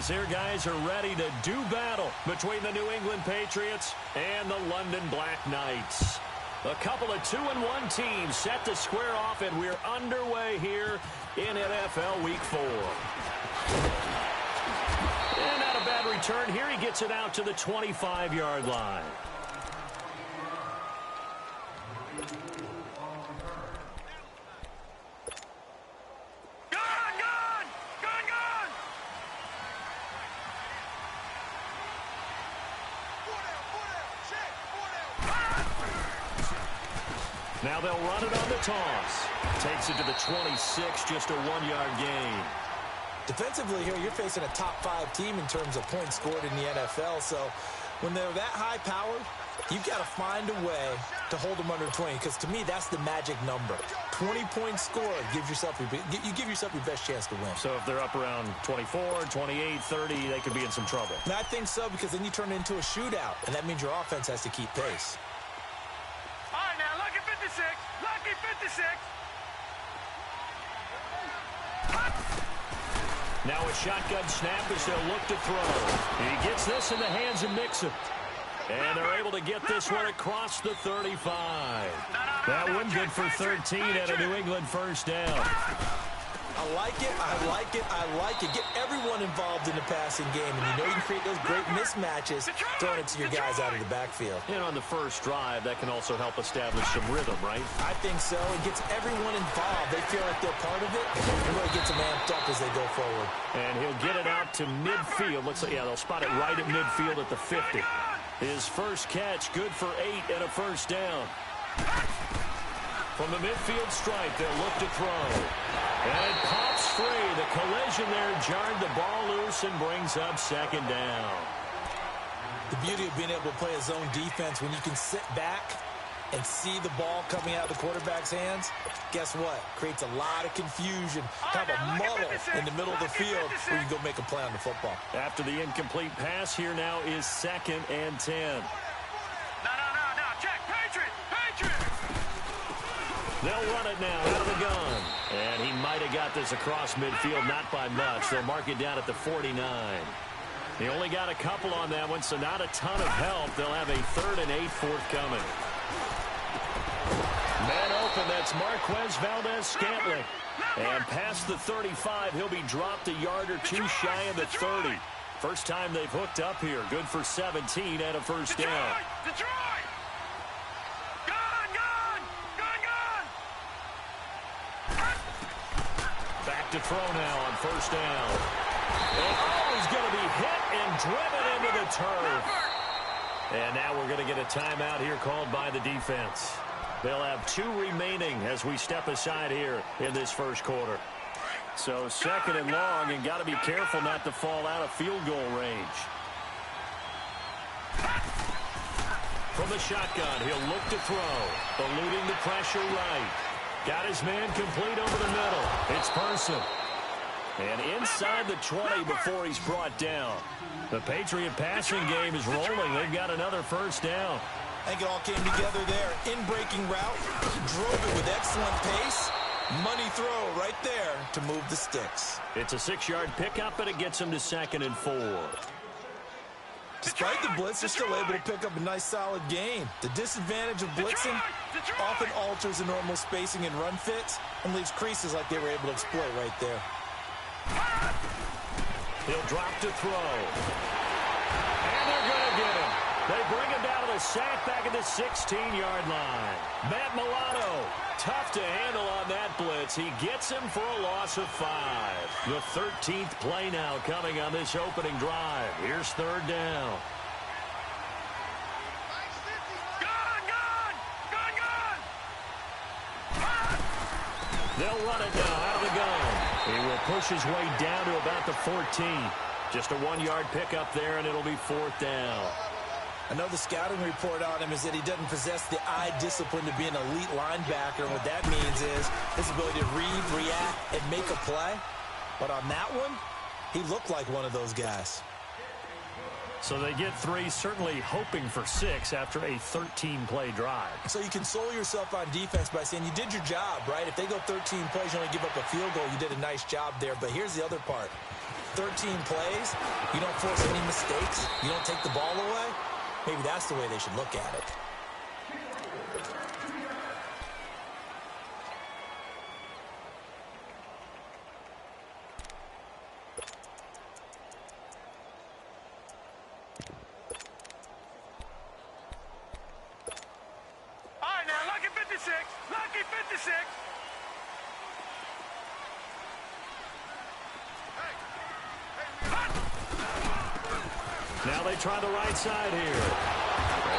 defense here, guys, are ready to do battle between the New England Patriots and the London Black Knights. A couple of 2-1 teams set to square off, and we're underway here in NFL Week 4. And not a bad return here. He gets it out to the 25-yard line. Now they'll run it on the toss. Takes it to the 26, just a 1-yard gain. Defensively here, you're facing a top 5 team in terms of points scored in the NFL. So when they're that high-powered, you've got to find a way to hold them under 20. Because to me, that's the magic number. 20 points scored gives yourself you give yourself your best chance to win. So if they're up around 24, 28, 30, they could be in some trouble. And I think so, because then you turn it into a shootout, and that means your offense has to keep pace. All right, now, lucky 56. Lucky 56. Now a shotgun snap as they'll look to throw. He gets this in the hands of Mixon. And they're able to get this one across the 35. That one good for 13 at a New England first down. I like it, I like it, I like it. Get everyone involved in the passing game, and you know you can create those great mismatches throwing it to your guys out of the backfield. And on the first drive, that can also help establish some rhythm, right? I think so. It gets everyone involved. They feel like they're part of it, and really gets them amped up as they go forward. And he'll get it out to midfield. Looks like, yeah, they'll spot it right at midfield at the 50. His first catch, good for 8 and a first down. From the midfield stripe, they'll look to throw. And it pops free. The collision there jarred the ball loose and brings up second down. The beauty of being able to play a zone defense when you can sit back and see the ball coming out of the quarterback's hands, guess what? Creates a lot of confusion, kind of a muddle in the middle of the field where you go make a play on the football. After the incomplete pass, here now is 2nd and 10. No, check, Patriot! They'll run it now out of the gun. And he might have got this across midfield, not by much. They'll mark it down at the 49. He only got a couple on that one, so not a ton of help. They'll have a 3rd and 8 forthcoming. Man open, that's Marquez Valdez-Scantling. And past the 35, he'll be dropped a yard or two shy of the 30. First time they've hooked up here. Good for 17 and a first down. Detroit! Back to throw now on first down. And he's going to be hit and driven into the turf. And now we're going to get a timeout here called by the defense. They'll have 2 remaining as we step aside here in this first quarter. So 2nd and long, and got to be careful not to fall out of field goal range. From the shotgun, he'll look to throw. Eluding the pressure right. Got his man complete over the middle. It's Person. And inside the 20 before he's brought down. The Patriot passing game is rolling. They've got another first down. I think it all came together there. In-breaking route. Drove it with excellent pace. Money throw right there to move the sticks. It's a 6-yard pickup, and it gets him to 2nd and 4. Despite the blitz, they're still able to pick up a nice, solid gain. The disadvantage of blitzing often alters the normal spacing and run fits and leaves creases like they were able to exploit right there. He'll drop to throw. And they're going to get him. They bring him down to the sack back at the 16-yard line. Matt Milano, tough to handle on that blitz. He gets him for a loss of 5. The 13th play now coming on this opening drive. Here's 3rd down. They'll run it now out of the gun. He will push his way down to about the 14. Just a 1-yard pickup there, and it'll be 4th down. Another scouting report on him is that he doesn't possess the eye discipline to be an elite linebacker. And what that means is his ability to read, react, and make a play. But on that one, he looked like one of those guys. So they get 3, certainly hoping for 6 after a 13-play drive. So you console yourself on defense by saying you did your job, right? If they go 13 plays, you only give up a field goal, you did a nice job there. But here's the other part. 13 plays, you don't force any mistakes, you don't take the ball away, maybe that's the way they should look at it. All right, now, lucky 56. Lucky 56. Now they try the right side here.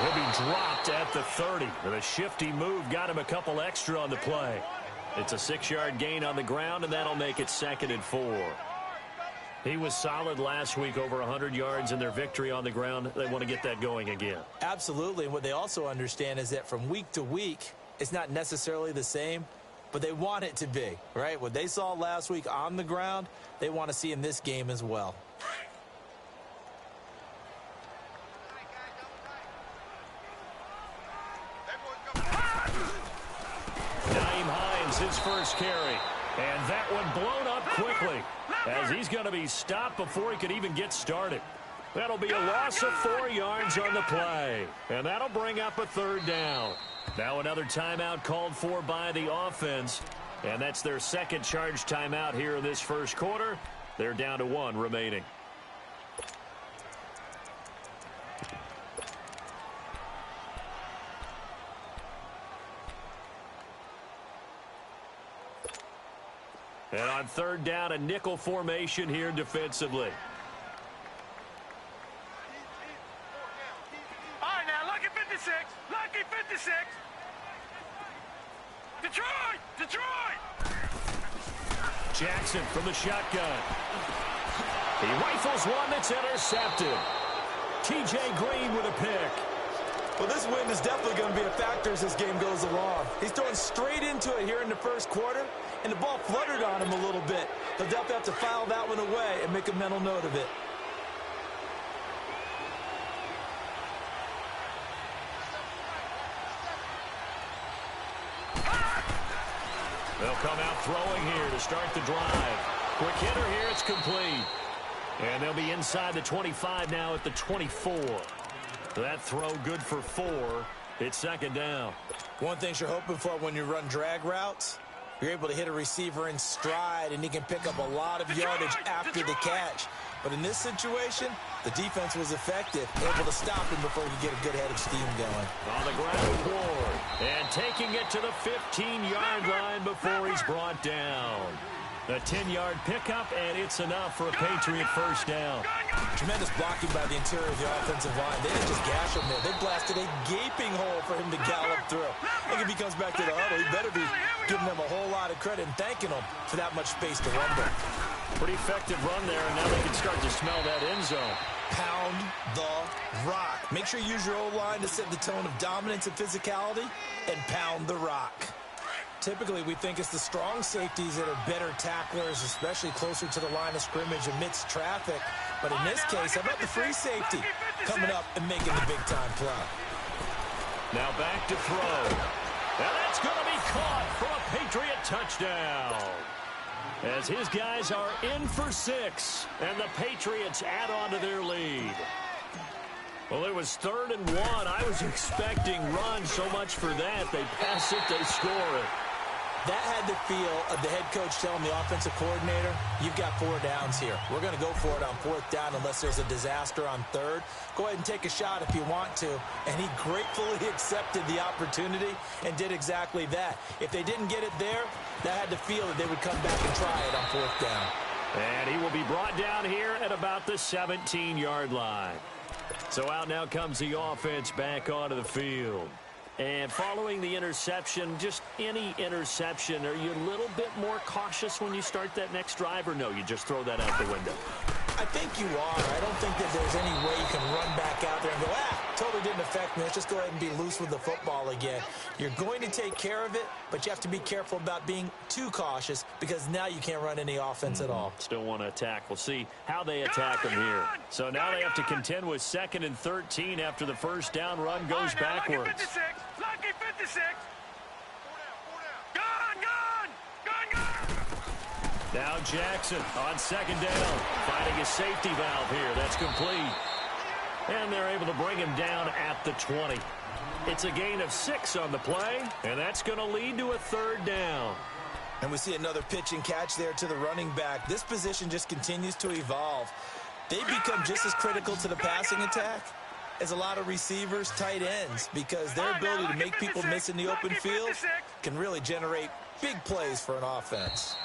He'll be dropped at the 30. And a shifty move got him a couple extra on the play. It's a 6-yard gain on the ground, and that'll make it 2nd and 4. He was solid last week, over 100 yards in their victory on the ground. They want to get that going again. Absolutely. And what they also understand is that from week to week, it's not necessarily the same, but they want it to be, right? What they saw last week on the ground, they want to see in this game as well. His first carry, and that one blown up quickly as he's going to be stopped before he could even get started. That'll be a loss of 4 yards on the play, and that'll bring up a 3rd down. Now another timeout called for by the offense, and that's their 2nd charge timeout here in this first quarter. They're down to 1 remaining. And on 3rd down, a nickel formation here defensively. All right, now, lucky 56. Lucky 56. Detroit! Detroit! Jackson from the shotgun. He rifles one that's intercepted. T.J. Green with a pick. Well, this win is definitely going to be a factor as this game goes along. He's throwing straight into it here in the first quarter, and the ball fluttered on him a little bit. They'll definitely have to file that one away and make a mental note of it. They'll come out throwing here to start the drive. Quick hitter here, it's complete. And they'll be inside the 25 now at the 24. That throw good for 4. It's 2nd down. One thing you're hoping for when you run drag routes, you're able to hit a receiver in stride, and he can pick up a lot of yardage after the catch. But in this situation, the defense was effective, able to stop him before he could get a good head of steam going. On the ground, Ward, and taking it to the 15-yard line before he's brought down. A 10-yard pickup, and it's enough for a Patriot first down. Tremendous blocking by the interior of the offensive line. They didn't just gash him there. They blasted a gaping hole for him to gallop through. I think if he comes back to the huddle, he better be giving them a whole lot of credit and thanking them for that much space to rumble. Pretty effective run there, and now they can start to smell that end zone. Pound the rock. Make sure you use your O-line to set the tone of dominance and physicality, and pound the rock. Typically, we think it's the strong safeties that are better tacklers, especially closer to the line of scrimmage amidst traffic. But in this case, how about the free safety coming up and making the big-time play? Now back to throw. And that's going to be caught for a Patriot touchdown. As his guys are in for 6, and the Patriots add on to their lead. Well, it was 3rd and 1. I was expecting run, so much for that. They pass it, they score it. That had the feel of the head coach telling the offensive coordinator, you've got 4 downs here. We're going to go for it on 4th down unless there's a disaster on 3rd. Go ahead and take a shot if you want to. And he gratefully accepted the opportunity and did exactly that. If they didn't get it there, that had the feel that they would come back and try it on 4th down. And he will be brought down here at about the 17-yard line. So out now comes the offense back onto the field. And following the interception, just any interception, are you a little bit more cautious when you start that next drive, or no, you just throw that out the window? I think you are. I don't think that there's any way you can run back out there and go, totally didn't affect me. Let's just go ahead and be loose with the football again. You're going to take care of it, but you have to be careful about being too cautious because now you can't run any offense at all. Still want to attack. We'll see how they attack them here. So now they have to contend with 2nd and 13 after the first down run goes backwards. Lucky 56. Lucky 56. Now Jackson on second down, finding a safety valve here. That's complete. And they're able to bring him down at the 20. It's a gain of 6 on the play, and that's going to lead to a third down. And we see another pitch and catch there to the running back. This position just continues to evolve. They become just as critical to the passing attack as a lot of receivers, tight ends, because their ability to make people miss in the open field can really generate big plays for an offense.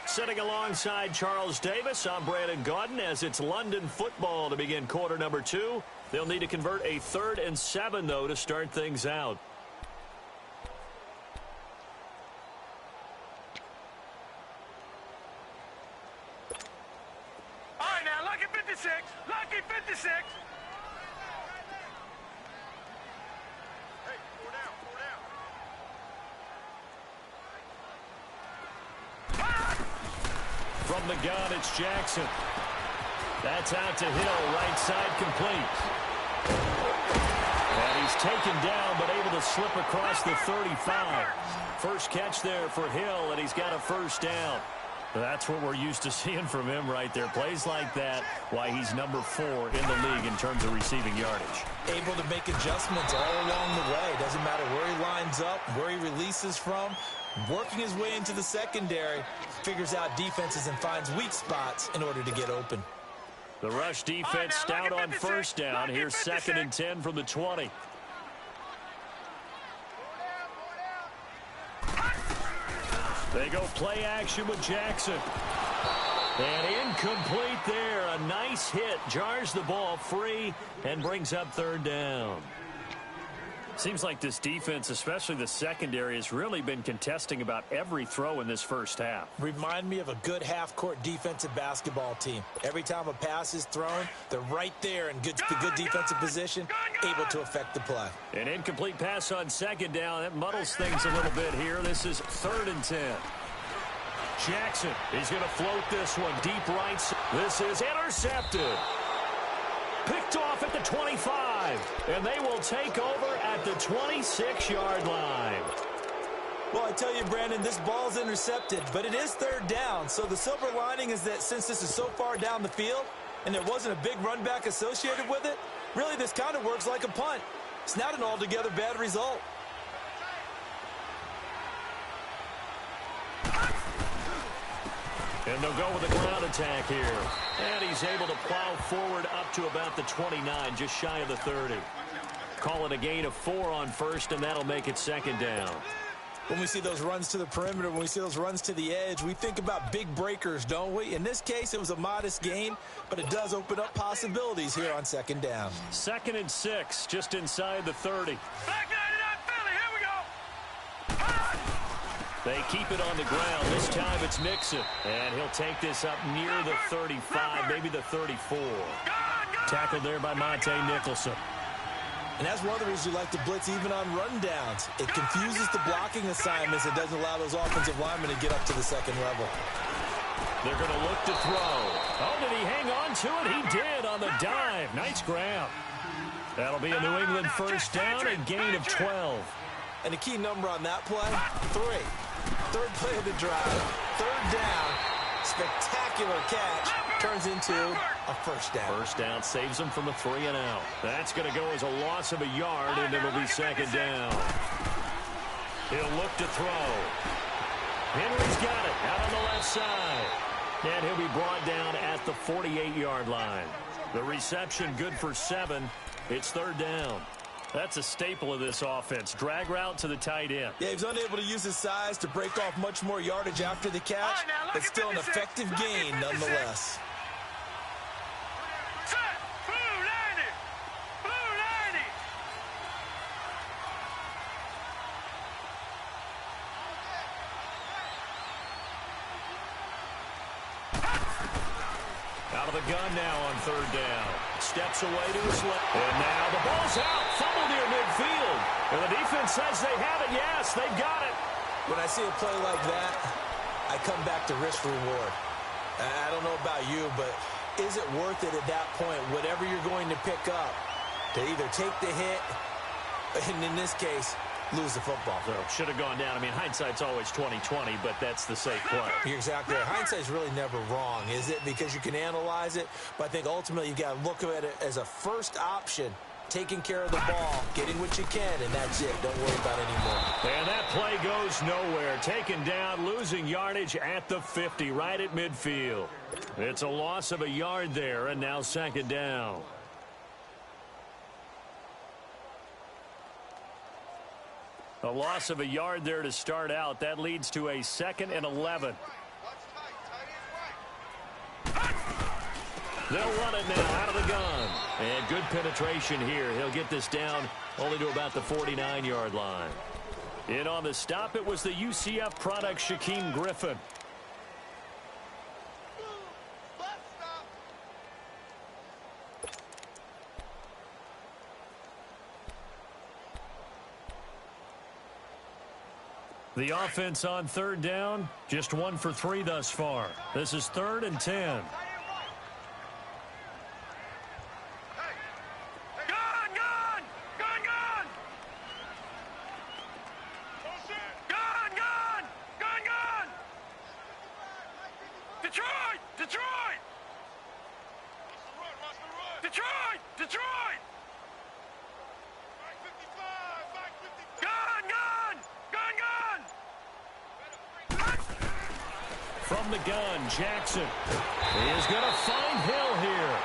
Sitting alongside Charles Davis, I'm Brandon Gaudin as it's London football to begin quarter number 2. They'll need to convert a 3rd and 7, though, to start things out. All right, now, lucky 56. Lucky 56. Hey, 4 down, 4 down. From the gun, it's Jackson. That's out to Hill, right side complete. And he's taken down, but able to slip across the 35. First catch there for Hill, and he's got a first down. That's what we're used to seeing from him right there. Plays like that, why he's number 4 in the league in terms of receiving yardage. Able to make adjustments all along the way. Doesn't matter where he lines up, where he releases from. Working his way into the secondary, figures out defenses and finds weak spots in order to get open. The rush defense stout on first down. Here's 2nd and 10 from the 20. They go play action with Jackson. And incomplete there. A nice hit. Jars the ball free and brings up 3rd down. Seems like this defense, especially the secondary, has really been contesting about every throw in this first half. Remind me of a good half-court defensive basketball team. Every time a pass is thrown, they're right there in good defensive position, able to affect the play. An incomplete pass on 2nd down. That muddles things a little bit here. This is 3rd and 10. Jackson is going to float this one deep right. This is intercepted. Picked off at the 25, and they will take over at the 26-yard line. Well, I tell you, Brandon, this ball's intercepted, but it is 3rd down. So the silver lining is that since this is so far down the field and there wasn't a big run back associated with it, really this kind of works like a punt. It's not an altogether bad result. And they'll go with a ground attack here. And he's able to plow forward up to about the 29, just shy of the 30. Call it a gain of 4 on first, and that'll make it 2nd down. When we see those runs to the perimeter, when we see those runs to the edge, we think about big breakers, don't we? In this case, it was a modest gain, but it does open up possibilities here on 2nd down. 2nd and 6, just inside the 30. They keep it on the ground. This time it's Mixon. And he'll take this up near the 35, maybe the 34. Tackled there by Monte Nicholson. And that's one of the reasons you like to blitz even on rundowns. It confuses the blocking assignments. It doesn't allow those offensive linemen to get up to the 2nd level. They're going to look to throw. Oh, did he hang on to it? He did on the dive. Nice ground. That'll be a New England first down and gain of 12. And the key number on that play, 3. 3rd play of the drive. 3rd down. Spectacular catch. Turns into a first down. First down saves him from a 3 and out. That's going to go as a loss of a yard, and it'll be 2nd down. He'll look to throw. Henry's got it out on the left side. And he'll be brought down at the 48-yard line. The reception good for 7. It's 3rd down. That's a staple of this offense. Drag route to the tight end. Yeah, he was unable to use his size to break off much more yardage after the catch, but still an effective gain nonetheless. Out of the gun now on 3rd down. Steps away to his left. And now the ball's out. Fumble near midfield. And the defense says they have it. Yes, they've got it. When I see a play like that, I come back to risk reward. I don't know about you, but is it worth it at that point, whatever you're going to pick up, to either take the hit, and in this case, lose the football. So should have gone down. I mean, hindsight's always 20/20, but that's the safe play. You're exactly right. Hindsight's really never wrong, is it? Because you can analyze it, but I think ultimately you got to look at it as a first option, taking care of the ball, getting what you can, and that's it. Don't worry about it anymore. And that play goes nowhere. Taken down, losing yardage at the 50, right at midfield. It's a loss of a yard there, and now second down. A loss of a yard there to start out. That leads to a 2nd and 11. They'll run it now out of the gun. And good penetration here. He'll get this down only to about the 49-yard line. In on the stop, it was the UCF product, Shaquem Griffin. The offense on third down, just 1 for 3 thus far. This is 3rd and 10. From the gun, Jackson is going to find Hill here.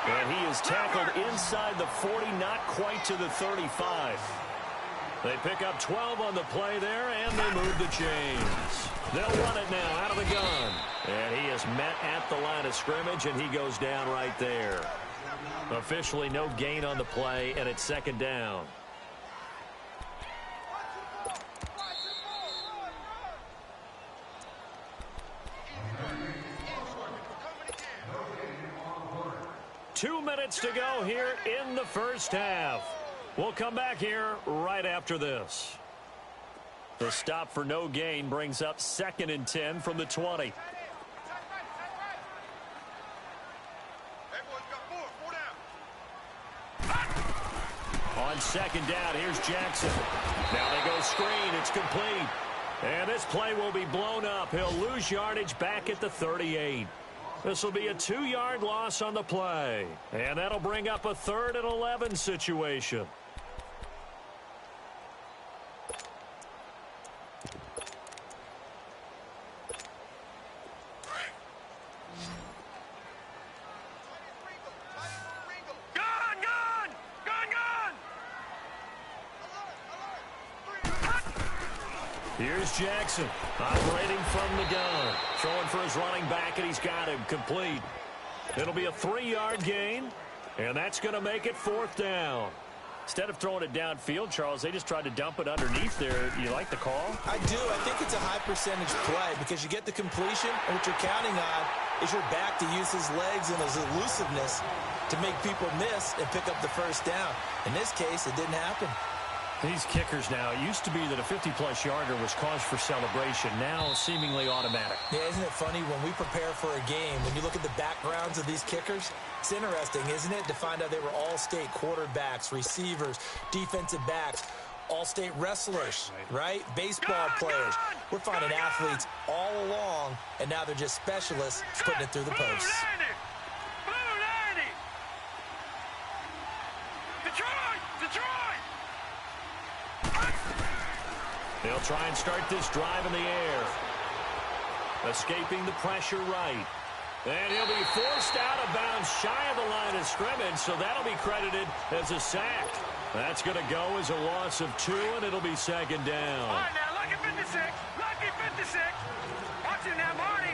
And he is tackled inside the 40, not quite to the 35. They pick up 12 on the play there, and they move the chains. They'll run it now out of the gun. And he is met at the line of scrimmage, and he goes down right there. Officially no gain on the play, and it's second down. Two minutes to go here in the first half. We'll come back here right after this. The stop for no gain brings up 2nd and 10 from the 20. On second down, here's Jackson. Now they go screen. It's complete. And this play will be blown up. He'll lose yardage back at the 38. This will be a 2-yard loss on the play. And that'll bring up a 3rd and 11 situation. Here's Jackson operating from the gun. Throwing for his running back, and he's got him complete. It'll be a 3-yard gain, and that's going to make it 4th down. Instead of throwing it downfield, Charles, they just tried to dump it underneath there. You like the call? I do. I think it's a high percentage play because you get the completion, and what you're counting on is your back to use his legs and his elusiveness to make people miss and pick up the first down. In this case, it didn't happen. These kickers now, it used to be that a 50-plus yarder was cause for celebration. Now seemingly automatic. Yeah, isn't it funny when we prepare for a game, when you look at the backgrounds of these kickers, it's interesting, isn't it, to find out they were all-state quarterbacks, receivers, defensive backs, all-state wrestlers, right? Baseball players. We're finding athletes all along, and now they're just specialists putting it through the posts. They'll try and start this drive in the air. Escaping the pressure right. And he'll be forced out of bounds shy of the line of scrimmage, so that'll be credited as a sack. That's going to go as a loss of 2, and it'll be second down. All right, now, lucky 56. Lucky 56. Watch it now, Marty.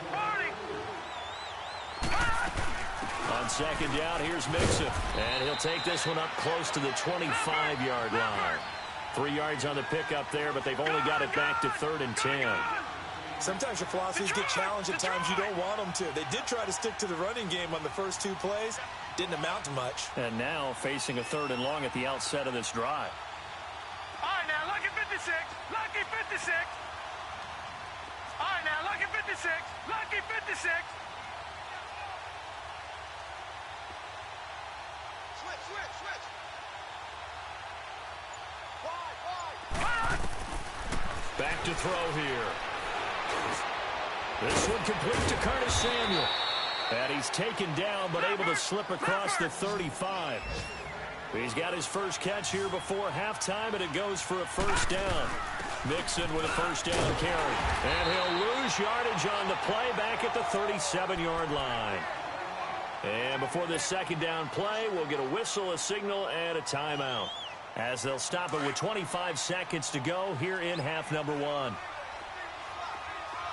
On second down, here's Mixon. And he'll take this one up close to the 25-yard line. 3 yards on the pickup there, but they've only got it back to 3rd and 10. Sometimes your philosophies get challenged at times you don't want them to. They did try to stick to the running game on the first 2 plays. Didn't amount to much. And now facing a 3rd and long at the outset of this drive. All right, now, lucky 56. Lucky 56. All right, now, lucky 56. Lucky 56. Switch. Wide. Back to throw here. This one complete to Curtis Samuel. And he's taken down, but able to slip across the 35. He's got his first catch here before halftime, and it goes for a first down. Mixon with a first down carry. And he'll lose yardage on the play back at the 37-yard line. And before this second down play, we'll get a whistle, a signal, and a timeout, as they'll stop it with 25 seconds to go here in half number one. All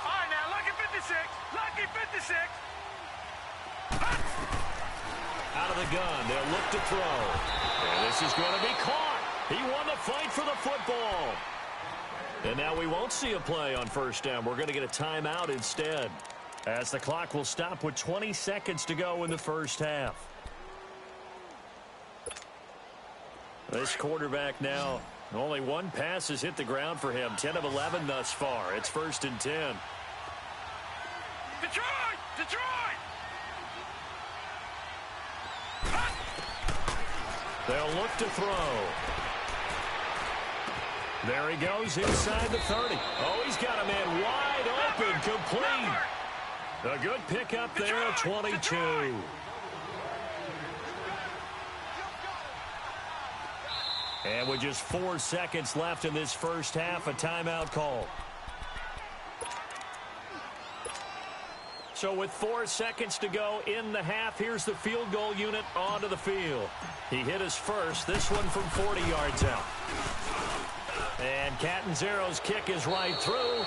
right, now, lucky 56. Lucky 56. Out of the gun, they'll look to throw. And this is going to be caught. He won the fight for the football. And now we won't see a play on first down. We're going to get a timeout instead, as the clock will stop with 20 seconds to go in the first half. This quarterback now, only one pass has hit the ground for him. 10 of 11 thus far. It's 1st and 10. Detroit! Detroit! They'll look to throw. There he goes inside the 30. Oh, he's got a man wide open, complete. A good pickup there, 22. And with just 4 seconds left in this first half, a timeout call. So with 4 seconds to go in the half, here's the field goal unit onto the field. He hit his first, this one from 40 yards out. And Catanzaro's kick is right through.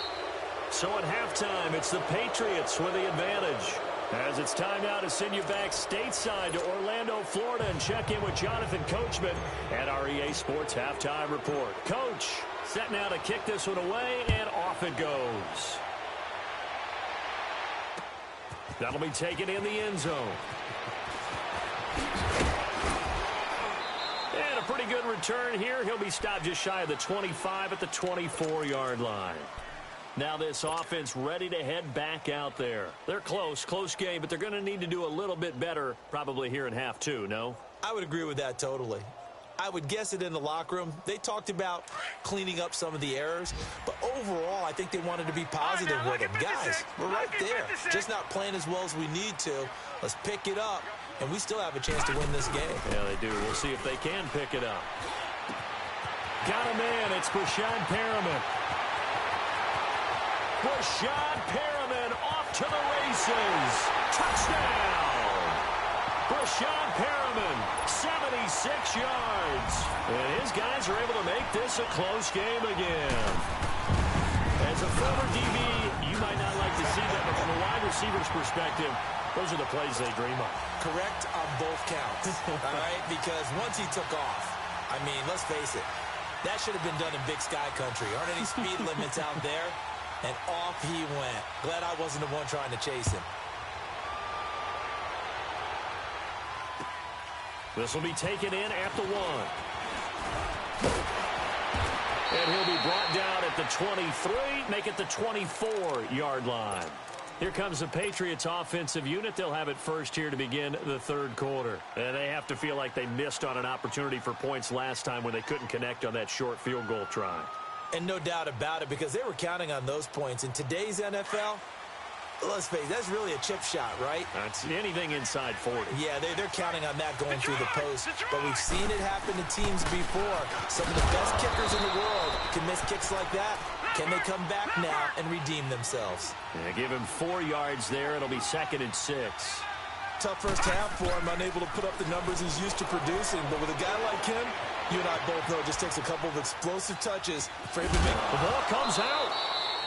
So at halftime, it's the Patriots with the advantage. As it's time now to send you back stateside to Orlando, Florida, and check in with Jonathan Coachman at our EA Sports Halftime Report. Coach, set now to kick this one away, and off it goes. That'll be taken in the end zone. And a pretty good return here. He'll be stopped just shy of the 25 at the 24-yard line. Now this offense ready to head back out there. They're close game, but they're going to need to do a little bit better probably here in half two, no? I would agree with that totally. I would guess it in the locker room. They talked about cleaning up some of the errors, but overall, I think they wanted to be positive with them. Guys, we're right there. Just not playing as well as we need to. Let's pick it up, and we still have a chance to win this game. Yeah, they do. We'll see if they can pick it up. Got a man. It's Brashad Perriman. Brashad Perriman off to the races. Touchdown! Brashad Perriman, 76 yards. And his guys are able to make this a close game again. As a former DB, you might not like to see that, but from a wide receiver's perspective, those are the plays they dream of. Correct on both counts, all right? Because once he took off, I mean, let's face it, that should have been done in Big Sky Country. Aren't any speed limits out there? And off he went. Glad I wasn't the one trying to chase him. This will be taken in at the 1. And he'll be brought down at the 23, make it the 24-yard line. Here comes the Patriots offensive unit. They'll have it first here to begin the third quarter. And they have to feel like they missed on an opportunity for points last time when they couldn't connect on that short field goal try. And no doubt about it, because they were counting on those points. In today's NFL, let's face it, that's really a chip shot, right? That's anything inside 40. Yeah, they're counting on that going through the post. But we've seen it happen to teams before. Some of the best kickers in the world can miss kicks like that. Can they come back now and redeem themselves? Yeah, give him 4 yards there. It'll be 2nd and 6. Tough first half for him, unable to put up the numbers he's used to producing. But with a guy like him, you and I both know it just takes a couple of explosive touches for him to make. The ball comes out.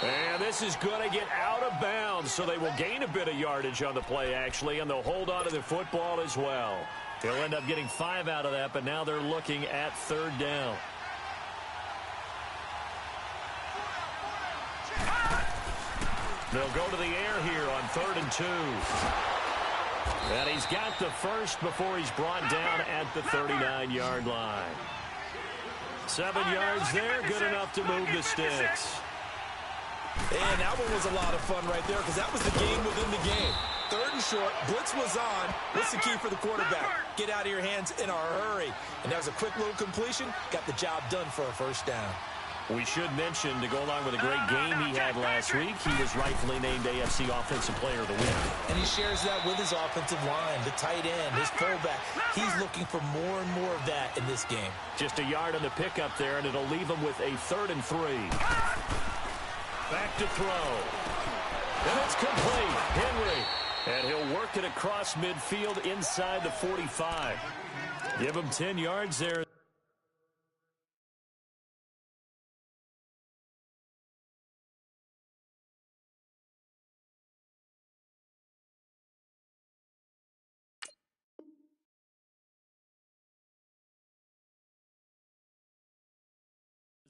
And this is going to get out of bounds, so they will gain a bit of yardage on the play, actually, and they'll hold on to the football as well. They'll end up getting 5 out of that, but now they're looking at 3rd down. They'll go to the air here on 3rd and 2. And he's got the first before he's brought down at the 39-yard line. 7 yards there, good enough to move the sticks. And that one was a lot of fun right there because that was the game within the game. 3rd and short, blitz was on. What's the key for the quarterback? Get out of your hands in a hurry. And that was a quick little completion. Got the job done for a first down. We should mention, to go along with a great game he had last week, he was rightfully named AFC Offensive Player of the Week. And he shares that with his offensive line, the tight end, his fullback. He's looking for more and more of that in this game. Just a yard on the pickup there, and it'll leave him with a 3rd and 3. Back to throw. And it's complete. Henry. And he'll work it across midfield inside the 45. Give him 10 yards there.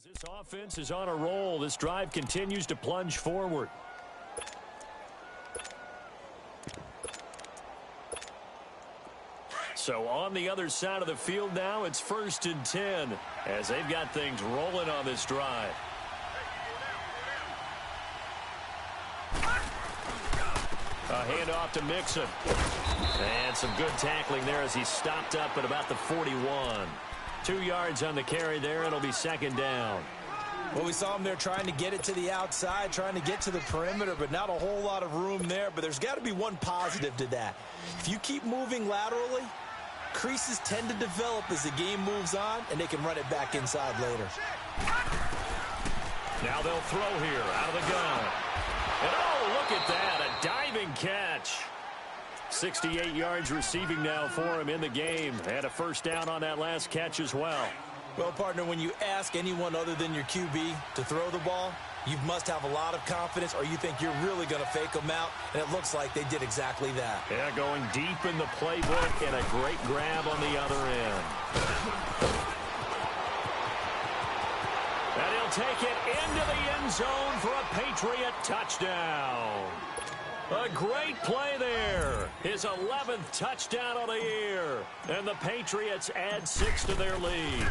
This offense is on a roll. This drive continues to plunge forward. So on the other side of the field now, it's 1st and 10 as they've got things rolling on this drive. A handoff to Mixon. And some good tackling there as he stopped up at about the 41. 2 yards on the carry there. It'll be 2nd down. Well, we saw him there trying to get it to the outside, trying to get to the perimeter, but not a whole lot of room there. But there's got to be one positive to that. If you keep moving laterally, creases tend to develop as the game moves on, and they can run it back inside later. Now they'll throw here out of the gun. And oh, look at that, a diving catch. 68 yards receiving now for him in the game. Had a 1st down on that last catch as well. Well, partner, when you ask anyone other than your QB to throw the ball, you must have a lot of confidence, or you think you're really going to fake them out, and it looks like they did exactly that. Yeah, going deep in the playbook and a great grab on the other end. And he'll take it into the end zone for a Patriot touchdown. A great play there. His 11th touchdown of the year. And the Patriots add 6 to their lead.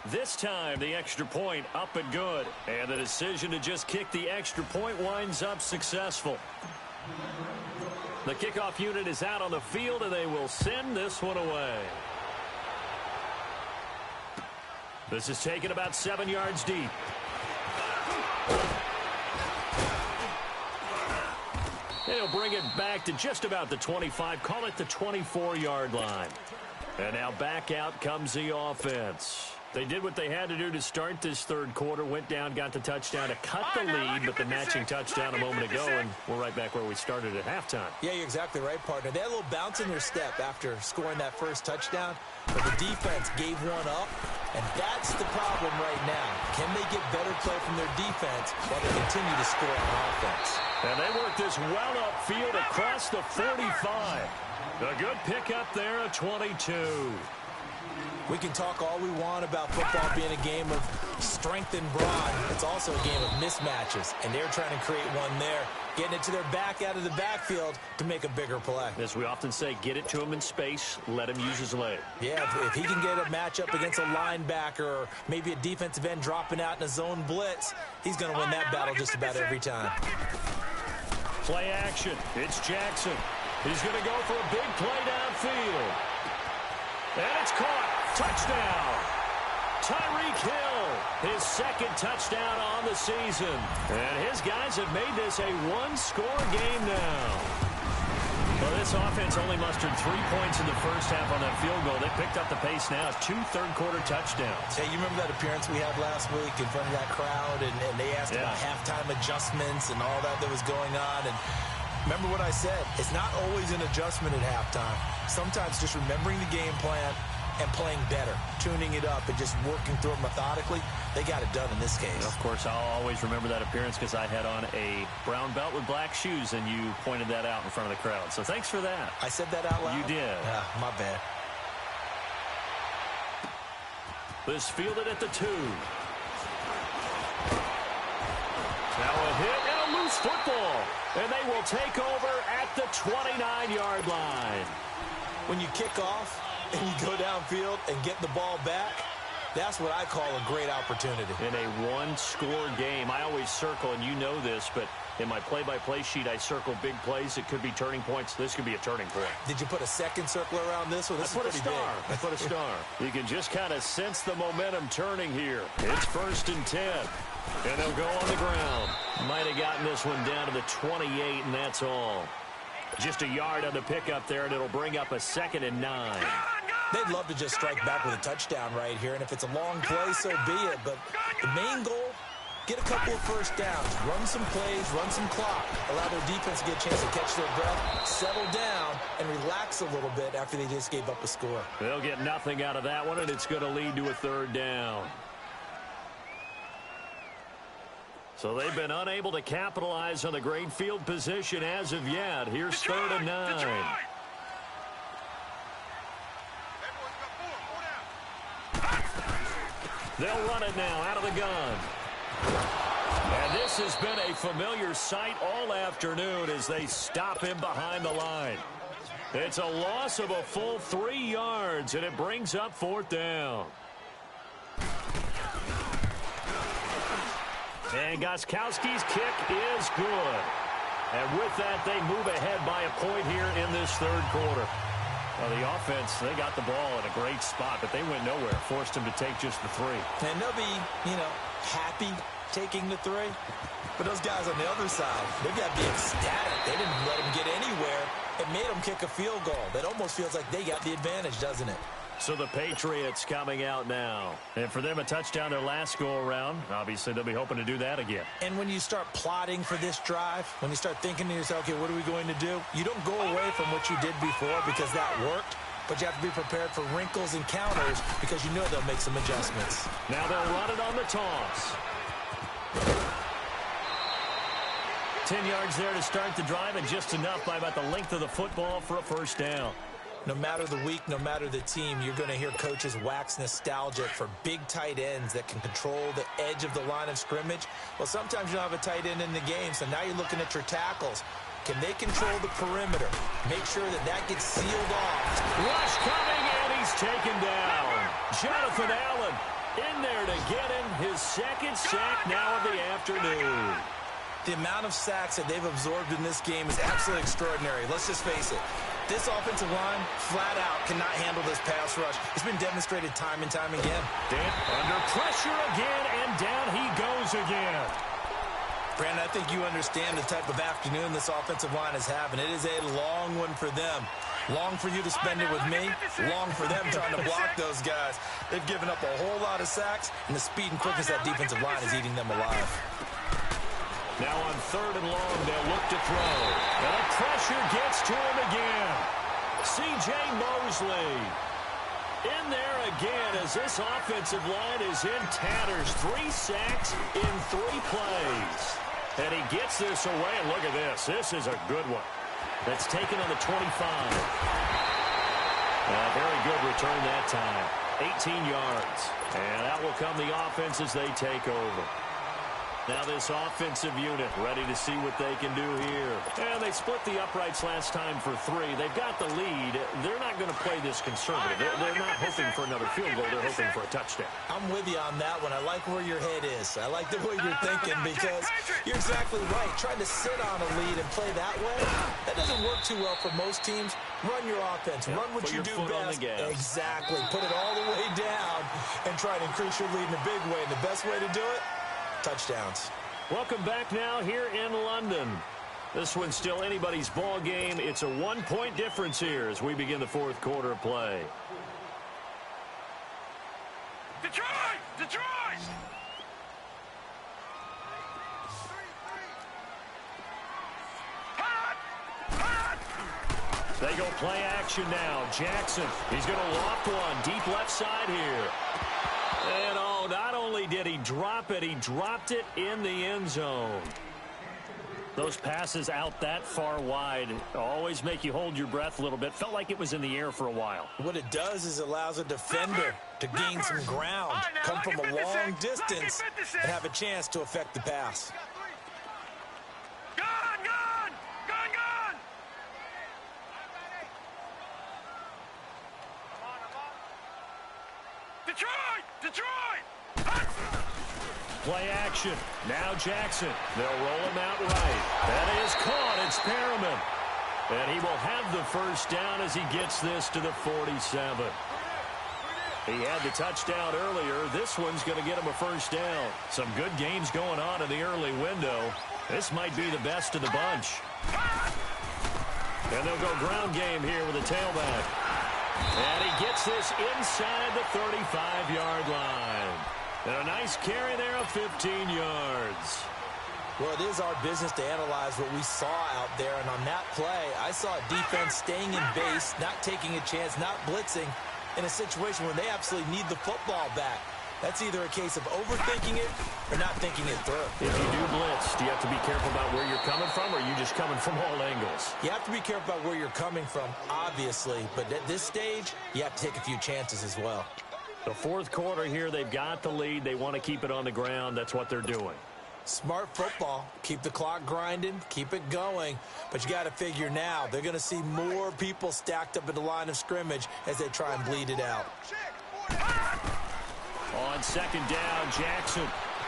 This time, the extra point up and good. And the decision to just kick the extra point winds up successful. The kickoff unit is out on the field, and they will send this one away. This is taken about 7 yards deep. And he'll bring it back to just about the 25. Call it the 24-yard line. And now back out comes the offense. They did what they had to do to start this 3rd quarter. Went down, got the touchdown to cut the lead, but the matching touchdown a moment ago, and we're right back where we started at halftime. Yeah, you're exactly right, partner. They had a little bounce in their step after scoring that 1st touchdown, but the defense gave one up, and that's the problem right now. Can they get better play from their defense while they continue to score on offense? And they work this well upfield across the 45. A good pickup there at 22. We can talk all we want about football being a game of strength and brawn. It's also a game of mismatches, and they're trying to create one there, getting it to their back out of the backfield to make a bigger play. As we often say, get it to him in space, let him use his leg. Yeah, if he can get a matchup against a linebacker or maybe a defensive end dropping out in a zone blitz, he's going to win that battle just about every time. Play action. It's Jackson. He's going to go for a big play downfield. And it's caught. Touchdown. Tyreek Hill, his 2nd touchdown on the season. And his guys have made this a 1-score game now. Well, this offense only mustered 3 points in the 1st half on that field goal. They picked up the pace now. 2 third-quarter touchdowns. Hey, you remember that appearance we had last week in front of that crowd, and they asked about halftime adjustments and all that was going on, and remember what I said. It's not always an adjustment at halftime. Sometimes just remembering the game plan and playing better, tuning it up and just working through it methodically. They got it done in this case. Of course, I'll always remember that appearance because I had on a brown belt with black shoes, and you pointed that out in front of the crowd. So thanks for that. I said that out loud? You did. Yeah, my bad. This fielded at the 2. Now a hit and a loose football. And they will take over at the 29-yard line. When you kick off and you go downfield and get the ball back, that's what I call a great opportunity. In a 1-score game, I always circle, and you know this, but In my play-by-play sheet, I circle big plays. It could be turning points. This could be a turning point. Did you put a second circle around this one? This I put a star. I put a star. You can just kind of sense the momentum turning here. It's 1st and 10. And they'll go on the ground. Might have gotten this one down to the 28, and that's all. Just a yard on the pickup there, and it'll bring up a 2nd and 9. They'd love to just strike back with a touchdown right here, and if it's a long play, so be it. But the main goal, get a couple of first downs, run some plays, run some clock, allow their defense to get a chance to catch their breath, settle down, and relax a little bit after they just gave up a score. They'll get nothing out of that one, and it's going to lead to a 3rd down. So they've been unable to capitalize on the great field position as of yet. Here's 3rd and 9. They'll run it now out of the gun. And this has been a familiar sight all afternoon as they stop him behind the line. It's a loss of a full 3 yards, and it brings up 4th down. And Gostkowski's kick is good. And with that, they move ahead by a point here in this 3rd quarter. Well, the offense, they got the ball in a great spot, but they went nowhere. Forced them to take just the 3. And they'll be, happy taking the 3. But those guys on the other side, they've got to be ecstatic. They didn't let them get anywhere. It made them kick a field goal. That almost feels like they got the advantage, doesn't it? So the Patriots coming out now. And for them, a touchdown their last go-around. Obviously, they'll be hoping to do that again. And when you start plotting for this drive, when you start thinking to yourself, okay, what are we going to do? You don't go away from what you did before because that worked. But you have to be prepared for wrinkles and counters because you know they'll make some adjustments. Now they'll run it on the toss. 10 yards there to start the drive, and just enough by about the length of the football for a 1st down. No matter the week, no matter the team, you're going to hear coaches wax nostalgic for big tight ends that can control the edge of the line of scrimmage. Well, sometimes you don't have a tight end in the game, so now you're looking at your tackles. Can they control the perimeter? Make sure that that gets sealed off. Rush coming, and he's taken down. Jonathan Allen in there to get him his 2nd sack now of the afternoon. The amount of sacks that they've absorbed in this game is absolutely extraordinary. Let's just face it. This offensive line, flat out, cannot handle this pass rush. It's been demonstrated time and time again. Dent under pressure again, and down he goes again. Brandon, I think you understand the type of afternoon this offensive line is having. It is a long one for them. Long for you to spend it with me. Long for them trying to block those guys. They've given up a whole lot of sacks, and the speed and quickness of that defensive line is eating them alive. Now on 3rd and long, they'll look to throw. And the pressure gets to him again. C.J. Mosley in there again as this offensive line is in tatters. 3 sacks in 3 plays. And he gets this away, and look at this. This is a good one. That's taken on the 25. Very good return that time. 18 yards. And out will come the offense as they take over. Now this offensive unit ready to see what they can do here. And they split the uprights last time for 3. They've got the lead. They're not going to play this conservative. They're not hoping for another field goal. They're hoping for a touchdown. I'm with you on that one. I like where your head is. I like the way you're thinking because you're exactly right. Trying to sit on a lead and play that way, that doesn't work too well for most teams. Run your offense. Run what you do best. Exactly. Put it all the way down and try to increase your lead in a big way. And the best way to do it, touchdowns. Welcome back now here in London. This one's still anybody's ball game. It's a 1-point difference here as we begin the 4th quarter of play. Detroit! Detroit! Hot! Hot! They go play action now. Jackson, he's going to loft one deep left side here. And not only did he drop it, he dropped it in the end zone. Those passes out that far wide always make you hold your breath a little bit. Felt like it was in the air for a while. What it does is allows a defender to gain some ground, come from a long distance, and have a chance to affect the pass. Gone! Gone! Gone! Gone! Detroit! Detroit! Play action. Now Jackson. They'll roll him out right. That is caught. It's Perriman. And he will have the first down as he gets this to the 47. He had the touchdown earlier. This one's going to get him a first down. Some good games going on in the early window. This might be the best of the bunch. And they'll go ground game here with a tailback. And he gets this inside the 35-yard line. And a nice carry there of 15 yards. Well, it is our business to analyze what we saw out there. And on that play, I saw a defense staying in base, not taking a chance, not blitzing in a situation where they absolutely need the football back. That's either a case of overthinking it or not thinking it through. If you do blitz, do you have to be careful about where you're coming from, or are you just coming from all angles? You have to be careful about where you're coming from, obviously. But at this stage, you have to take a few chances as well. The fourth quarter here, they've got the lead. They want to keep it on the ground. That's what they're doing. Smart football. Keep the clock grinding. Keep it going. But you got to figure now, they're going to see more people stacked up at the line of scrimmage as they try and bleed it out. On second down, Jackson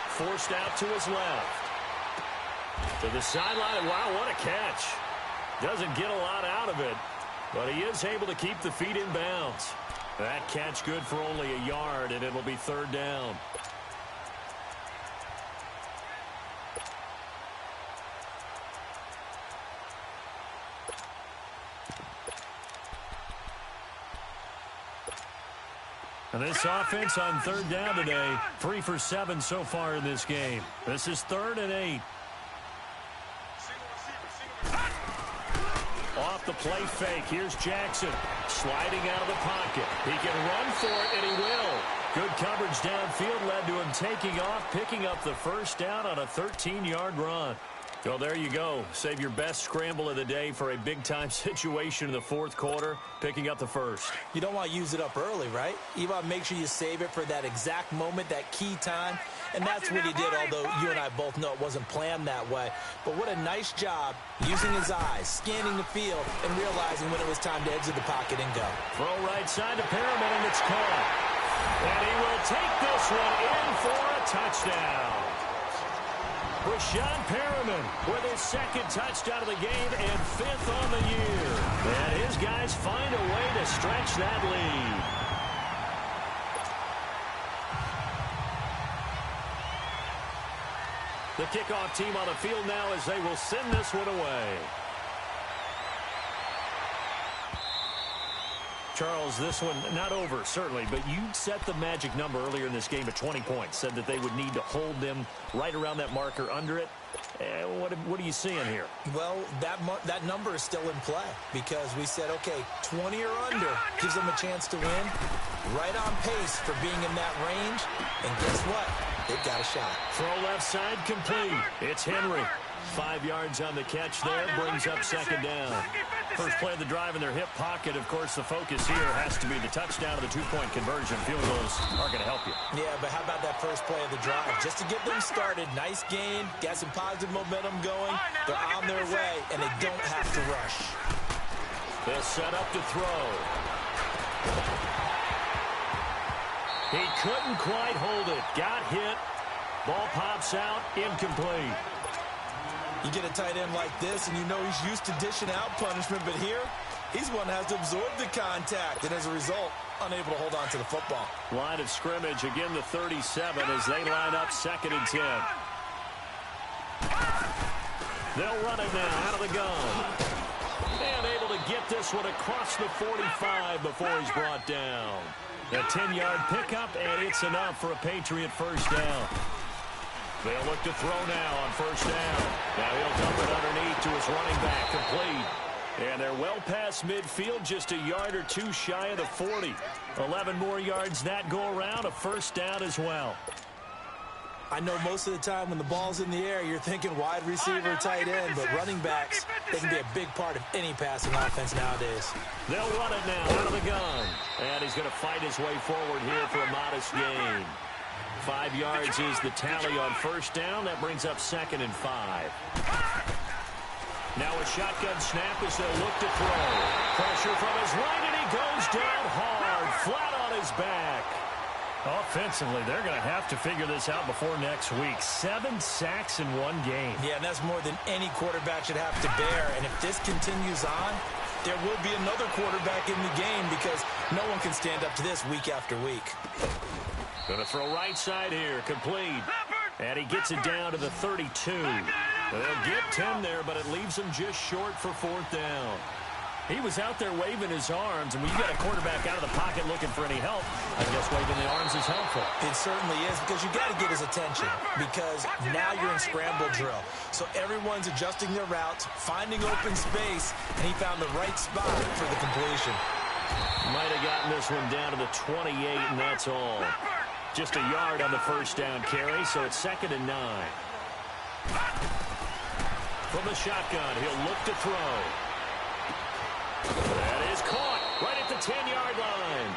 forced out to his left. To the sideline. Wow, what a catch. Doesn't get a lot out of it, but he is able to keep the feet in bounds. That catch good for only a yard, and it'll be third down. And this offense on third down today, 3 for 7 so far in this game. This is 3rd and 8. Off the play fake. Here's Jackson sliding out of the pocket. He can run for it, and he will. Good coverage downfield led to him taking off, picking up the first down on a 13-yard run. Well, there you go. Save your best scramble of the day for a big-time situation in the fourth quarter, picking up the first. You don't want to use it up early, right? You want to make sure you save it for that exact moment, that key time. And that's what he did, although you and I both know it wasn't planned that way. But what a nice job using his eyes, scanning the field, and realizing when it was time to exit the pocket and go. Throw right side to Perriman, and it's caught. And he will take this one in for a touchdown. Rashawn Perriman with his second touchdown of the game and 5th on the year. And his guys find a way to stretch that lead. The kickoff team on the field now as they will send this one away. Charles, this one not over, certainly, but you set the magic number earlier in this game at 20 points. Said that they would need to hold them right around that marker under it. What are you seeing here? Well, that number is still in play because we said, okay, 20 or under gives them a chance to win. Right on pace for being in that range. And guess what? They've got a shot. Throw left side complete. It's Henry. 5 yards on the catch there, brings up second down. First play of the drive in their hip pocket. Of course, the focus here has to be the touchdown of the two-point conversion. Field goals aren't going to help you. Yeah, but how about that first play of the drive? Just to get them started, nice gain, got some positive momentum going. They're on their way, and they don't have to rush. They'll set up to throw. He couldn't quite hold it. Got hit. Ball pops out, incomplete. You get a tight end like this, and you know he's used to dishing out punishment, but here, he's one that has to absorb the contact, and as a result, unable to hold on to the football. Line of scrimmage, again the 37 as they line up 2nd and 10. They'll run it now out of the gun. And able to get this one across the 45 before he's brought down. A 10-yard pickup, and it's enough for a Patriot first down. They'll look to throw now on first down. Now he'll dump it underneath to his running back, complete. And they're well past midfield, just a yard or two shy of the 40. 11 more yards that go around, a first down as well. I know most of the time when the ball's in the air, you're thinking wide receiver, tight end, but running backs, they can be a big part of any passing offense nowadays. They'll run it now out of the gun. And he's going to fight his way forward here for a modest gain. 5 yards is the tally on first down. That brings up 2nd and 5. Now a shotgun snap as they'll look to throw. Pressure from his right, and he goes down hard, flat on his back. Offensively, they're going to have to figure this out before next week. 7 sacks in one game. Yeah, and that's more than any quarterback should have to bear. And if this continues on, there will be another quarterback in the game because no one can stand up to this week after week. Going to throw right side here, complete. And he gets it down to the 32. They'll get 10 there, but it leaves him just short for 4th down. He was out there waving his arms, and when you got a quarterback out of the pocket looking for any help, I guess waving the arms is helpful. It certainly is, because you got to get his attention, because now you're in scramble drill. So everyone's adjusting their routes, finding open space, and he found the right spot for the completion. Might have gotten this one down to the 28, and that's all. Just a yard on the first down carry, so it's 2nd and 9. From the shotgun, he'll look to throw. That is caught right at the 10-yard line.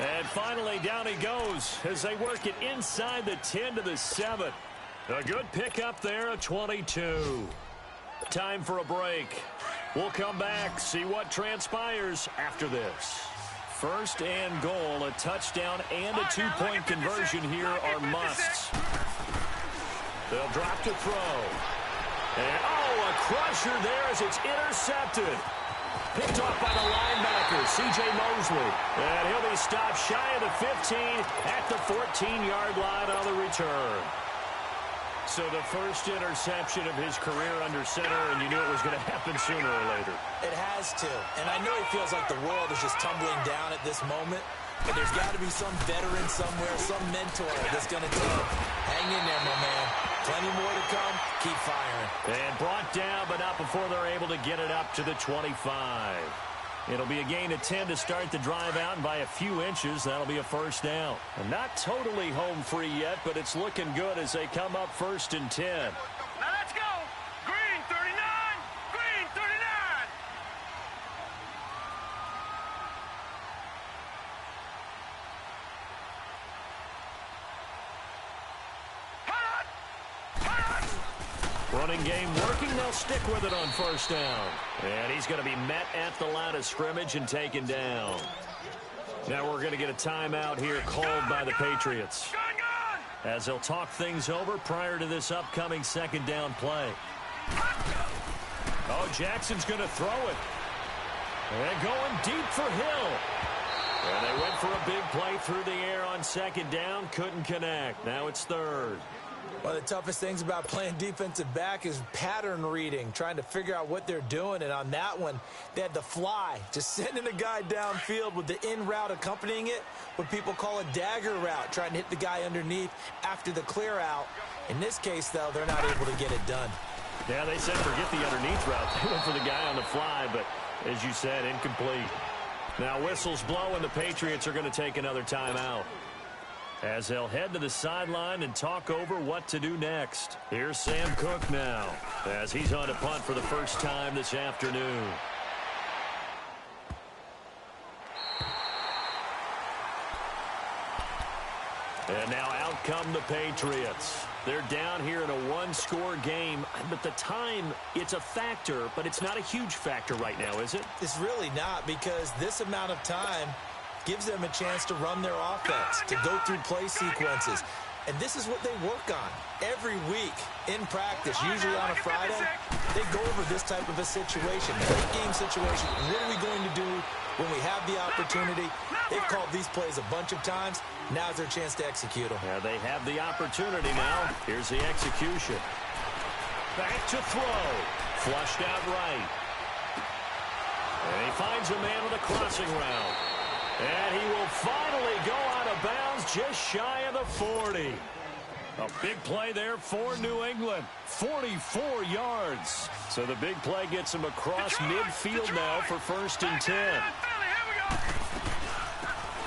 And finally, down he goes as they work it inside the 10 to the 7. A good pickup there, a 22. Time for a break. We'll come back, see what transpires after this. 1st and goal, a touchdown and a 2-point conversion here are musts. They'll drop to throw. And, a crusher there as it's intercepted. Picked off by the linebacker, C.J. Mosley. And he'll be stopped shy of the 15 at the 14-yard line on the return. So the first interception of his career under center, and you knew it was going to happen sooner or later. It has to. And I know he feels like the world is just tumbling down at this moment, but there's got to be some veteran somewhere, some mentor that's going to tell him, hang in there, my man. Plenty more to come. Keep firing. And brought down, but not before they're able to get it up to the 25. It'll be a gain of 10 to start the drive out, and by a few inches, that'll be a 1st down. And not totally home free yet, but it's looking good as they come up 1st and 10. Now let's go. Green 39. Green 39. Running game working. They'll stick with it on 1st down. And he's going to be met at the line of scrimmage and taken down. Now we're going to get a timeout here called by the Patriots, as they'll talk things over prior to this upcoming 2nd down play. Oh, Jackson's going to throw it. And going deep for Hill. And they went for a big play through the air on 2nd down. Couldn't connect. Now it's 3rd. One of the toughest things about playing defensive back is pattern reading, trying to figure out what they're doing. And on that one, they had the fly, just sending a guy downfield with the in route accompanying it, what people call a dagger route, trying to hit the guy underneath after the clear out. In this case, though, they're not able to get it done. Yeah, they said forget the underneath route. They went for the guy on the fly, but as you said, incomplete. Now whistles blow, and the Patriots are going to take another timeout, as they'll head to the sideline and talk over what to do next. Here's Sam Cook now, as he's on to punt for the first time this afternoon. And now out come the Patriots. They're down here in a one-score game, but the time, it's a factor, but it's not a huge factor right now, is it? It's really not, because this amount of time gives them a chance to run their offense, to go through play sequences. And this is what they work on every week in practice, usually on a Friday. They go over this type of a situation, late game situation. What are we going to do when we have the opportunity? They've called these plays a bunch of times. Now's their chance to execute them. Yeah, they have the opportunity now. Here's the execution. Back to throw. Flushed out right. And he finds a man with a crossing route. And he will finally go out of bounds just shy of the 40. A big play there for New England. 44 yards. So the big play gets him across midfield now for 1st and 10.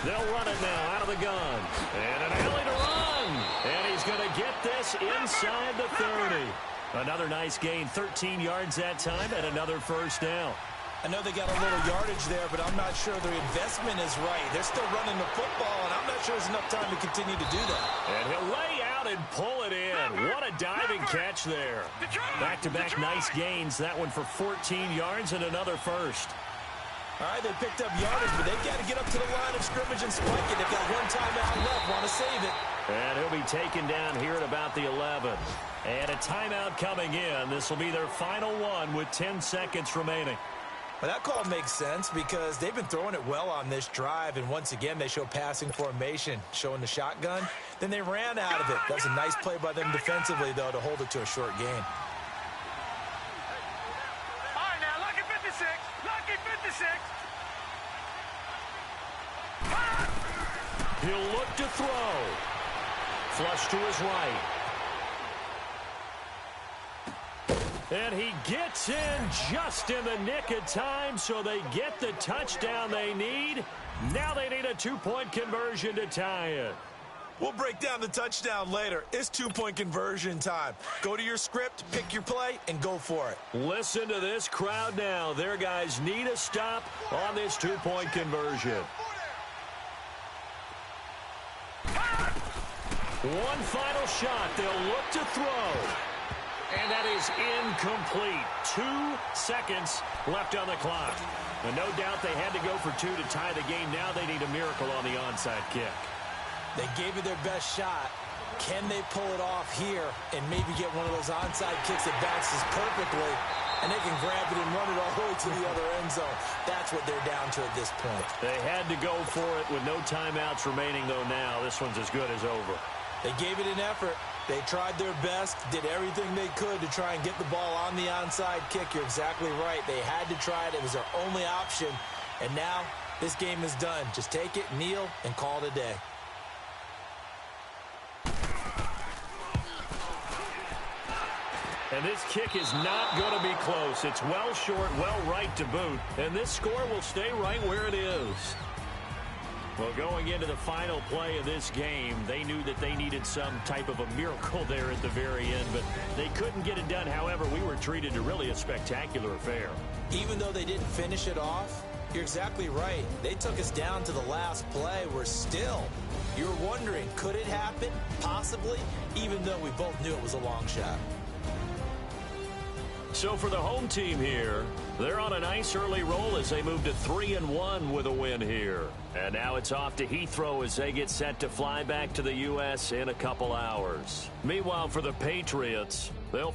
They'll run it now out of the gun. And an alley to run. And he's going to get this inside the 30. Another nice gain, 13 yards that time, and another 1st down. I know they got a little yardage there, but I'm not sure their investment is right. They're still running the football, and I'm not sure there's enough time to continue to do that. And he'll lay out and pull it in. What a diving catch there. Back-to-back nice gains. That one for 14 yards and another 1st. All right, they picked up yardage, but they've got to get up to the line of scrimmage and spike it. They've got one timeout left. Want to save it. And he'll be taken down here at about the 11. And a timeout coming in. This will be their final one with 10 seconds remaining. Well, that call makes sense because they've been throwing it well on this drive, and once again, they show passing formation, showing the shotgun. Then they ran out of it. That was a nice play by them defensively, though, to hold it to a short gain. All right, now, lucky 56. Lucky 56. He'll look to throw. Flush to his right. And he gets in just in the nick of time, so they get the touchdown they need. Now they need a two-point conversion to tie it. We'll break down the touchdown later. It's two-point conversion time. Go to your script, pick your play, and go for it. Listen to this crowd now. Their guys need a stop on this two-point conversion. One final shot. They'll look to throw. And that is incomplete. 2 seconds left on the clock. And no doubt they had to go for 2 to tie the game. Now they need a miracle on the onside kick. They gave it their best shot. Can they pull it off here and maybe get one of those onside kicks that bounces perfectly, and they can grab it and run it all the way to the other end zone? That's what they're down to at this point. They had to go for it with no timeouts remaining, though. Now this one's as good as over. They gave it an effort. They tried their best, did everything they could to try and get the ball on the onside kick. You're exactly right. They had to try it. It was their only option. And now this game is done. Just take it, kneel, and call it a day. And this kick is not going to be close. It's well short, well right to boot. And this score will stay right where it is. Well, going into the final play of this game, they knew that they needed some type of a miracle there at the very end, but they couldn't get it done. However, we were treated to really a spectacular affair. Even though they didn't finish it off, you're exactly right. They took us down to the last play. We're still, you're wondering, could it happen? Possibly, even though we both knew it was a long shot. So for the home team here, they're on a nice early roll as they move to 3-1 with a win here. And now it's off to Heathrow as they get set to fly back to the U.S. in a couple hours. Meanwhile, for the Patriots, they'll